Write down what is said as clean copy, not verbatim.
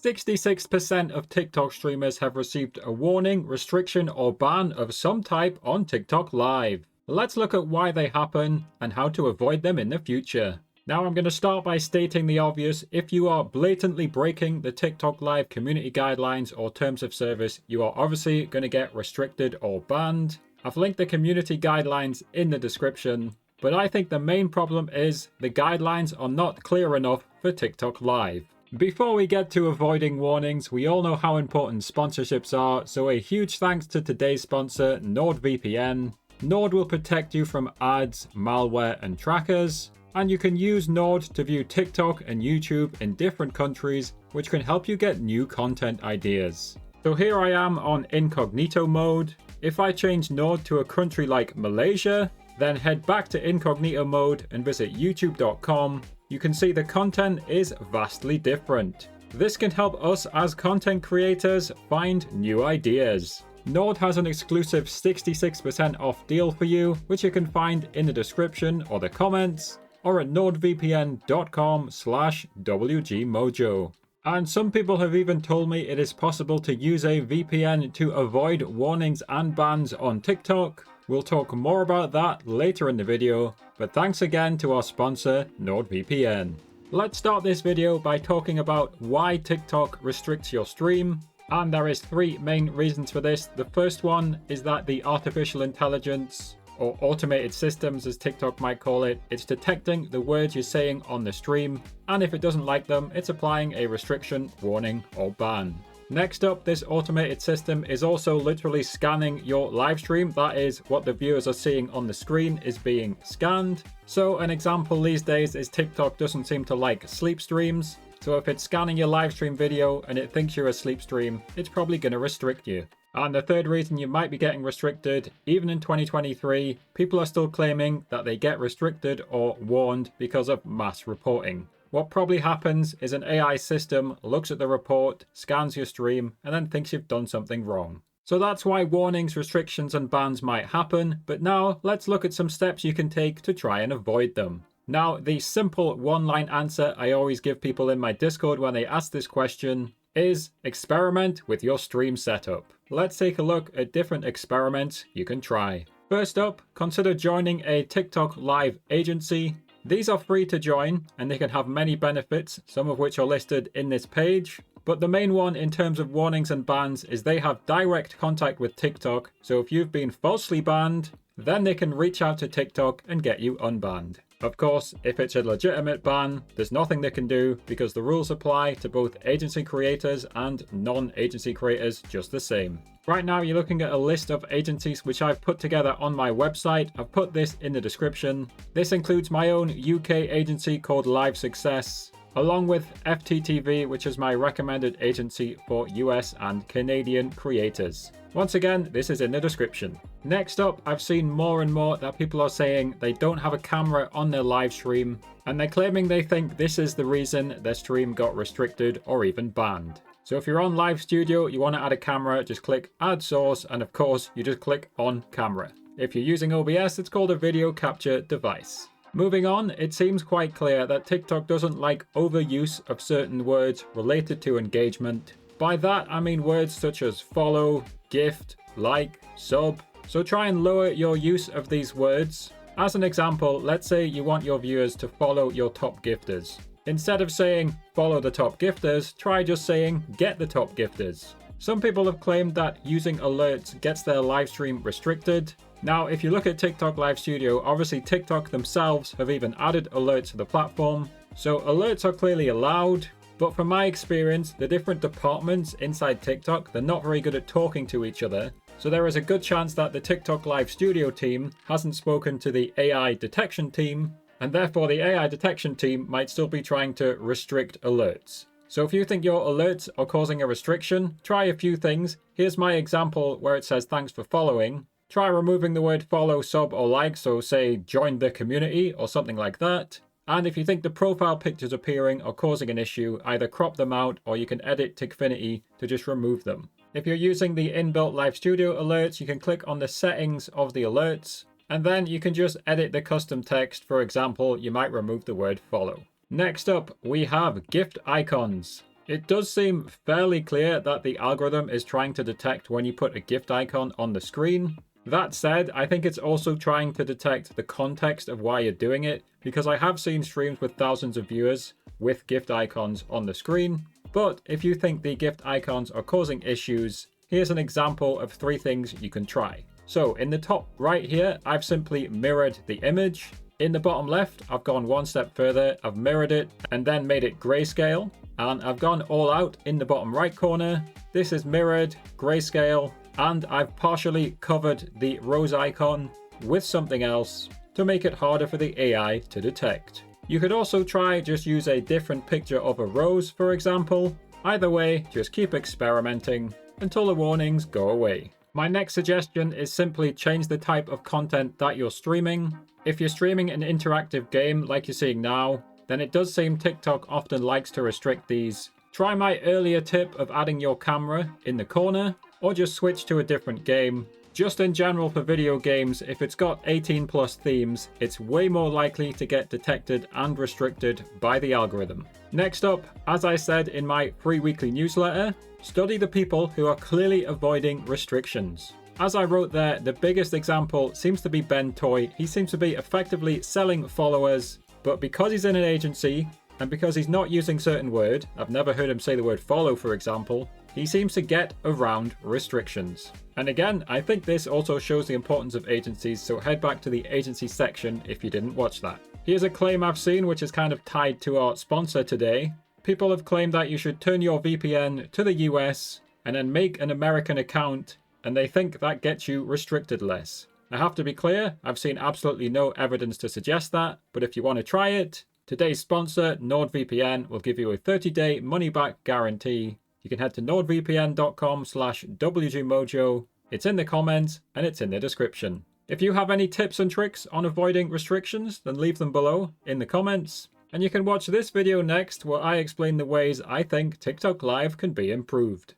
66% of TikTok streamers have received a warning, restriction, or ban of some type on TikTok Live. Let's look at why they happen and how to avoid them in the future. Now I'm going to start by stating the obvious. If you are blatantly breaking the TikTok Live community guidelines or terms of service, you are obviously going to get restricted or banned. I've linked the community guidelines in the description, but I think the main problem is the guidelines are not clear enough for TikTok Live. Before we get to avoiding warnings, we all know how important sponsorships are, so a huge thanks to today's sponsor, NordVPN. Nord will protect you from ads, malware, and trackers. And you can use Nord to view TikTok and YouTube in different countries, which can help you get new content ideas. So here I am on incognito mode. If I change Nord to a country like Malaysia, then head back to incognito mode and visit youtube.com, you can see the content is vastly different. This can help us as content creators find new ideas. Nord has an exclusive 66% off deal for you, which you can find in the description or the comments, or at nordvpn.com/wgmojo. And some people have even told me it is possible to use a VPN to avoid warnings and bans on TikTok. We'll talk more about that later in the video, but thanks again to our sponsor, NordVPN. Let's start this video by talking about why TikTok restricts your stream. And there is three main reasons for this. The first one is that the artificial intelligence, or automated systems as TikTok might call it, it's detecting the words you're saying on the stream, and if it doesn't like them, it's applying a restriction, warning, or ban. Next up, this automated system is also literally scanning your live stream. That is, what the viewers are seeing on the screen is being scanned. So an example these days is TikTok doesn't seem to like sleep streams. So if it's scanning your live stream video and it thinks you're a sleep stream, it's probably going to restrict you. And the third reason you might be getting restricted, even in 2023, people are still claiming that they get restricted or warned because of mass reporting. What probably happens is an AI system looks at the report, scans your stream, and then thinks you've done something wrong. So that's why warnings, restrictions, and bans might happen, but now let's look at some steps you can take to try and avoid them. Now, the simple one-line answer I always give people in my Discord when they ask this question is experiment with your stream setup. Let's take a look at different experiments you can try. First up, consider joining a TikTok Live agency. These are free to join and they can have many benefits, some of which are listed in this page. But the main one in terms of warnings and bans is they have direct contact with TikTok. So if you've been falsely banned, then they can reach out to TikTok and get you unbanned. Of course, if it's a legitimate ban, there's nothing they can do because the rules apply to both agency creators and non-agency creators just the same. Right now, you're looking at a list of agencies which I've put together on my website. I've put this in the description. This includes my own UK agency called Live Success, along with FTTV, which is my recommended agency for US and Canadian creators. Once again, this is in the description. Next up, I've seen more and more that people are saying they don't have a camera on their live stream, and they're claiming they think this is the reason their stream got restricted or even banned. So if you're on Live Studio, you want to add a camera, just click Add Source, and of course, you just click on Camera. If you're using OBS, it's called a video capture device. Moving on, it seems quite clear that TikTok doesn't like overuse of certain words related to engagement. By that, I mean words such as follow, gift, like, sub. So try and lower your use of these words. As an example, let's say you want your viewers to follow your top gifters. Instead of saying follow the top gifters, try just saying get the top gifters. Some people have claimed that using alerts gets their live stream restricted. Now, if you look at TikTok Live Studio, obviously TikTok themselves have even added alerts to the platform. So alerts are clearly allowed, but from my experience, the different departments inside TikTok, they're not very good at talking to each other. So there is a good chance that the TikTok Live Studio team hasn't spoken to the AI detection team, and therefore the AI detection team might still be trying to restrict alerts. So if you think your alerts are causing a restriction, try a few things. Here's my example where it says thanks for following. Try removing the word follow, sub, or like, so say join the community or something like that. And if you think the profile pictures appearing are causing an issue, either crop them out or you can edit Tikfinity to just remove them. If you're using the inbuilt Live Studio alerts, you can click on the settings of the alerts, and then you can just edit the custom text. For example, you might remove the word follow. Next up, we have gift icons. It does seem fairly clear that the algorithm is trying to detect when you put a gift icon on the screen. That said, I think it's also trying to detect the context of why you're doing it, because I have seen streams with thousands of viewers with gift icons on the screen. But if you think the gift icons are causing issues, here's an example of 3 things you can try. So in the top right here, I've simply mirrored the image. In the bottom left, I've gone one step further, I've mirrored it and then made it grayscale. And I've gone all out in the bottom right corner. This is mirrored, grayscale, and I've partially covered the rose icon with something else to make it harder for the AI to detect. You could also try just use a different picture of a rose, for example. Either way, just keep experimenting until the warnings go away. My next suggestion is simply change the type of content that you're streaming. If you're streaming an interactive game like you're seeing now, then it does seem TikTok often likes to restrict these. Try my earlier tip of adding your camera in the corner, or just switch to a different game. Just in general for video games, if it's got 18+ themes, it's way more likely to get detected and restricted by the algorithm. Next up, as I said in my free weekly newsletter, study the people who are clearly avoiding restrictions. As I wrote there, the biggest example seems to be Ben Toy. He seems to be effectively selling followers, but because he's in an agency, and because he's not using certain word, I've never heard him say the word follow, for example, he seems to get around restrictions. And again, I think this also shows the importance of agencies, so head back to the agency section if you didn't watch that. Here's a claim I've seen which is kind of tied to our sponsor today. People have claimed that you should turn your VPN to the US and then make an American account, and they think that gets you restricted less. I have to be clear, I've seen absolutely no evidence to suggest that, but if you want to try it, today's sponsor, NordVPN, will give you a 30-day money-back guarantee. You can head to nordvpn.com/wgmojo. It's in the comments and it's in the description. If you have any tips and tricks on avoiding restrictions, then leave them below in the comments. And you can watch this video next where I explain the ways I think TikTok Live can be improved.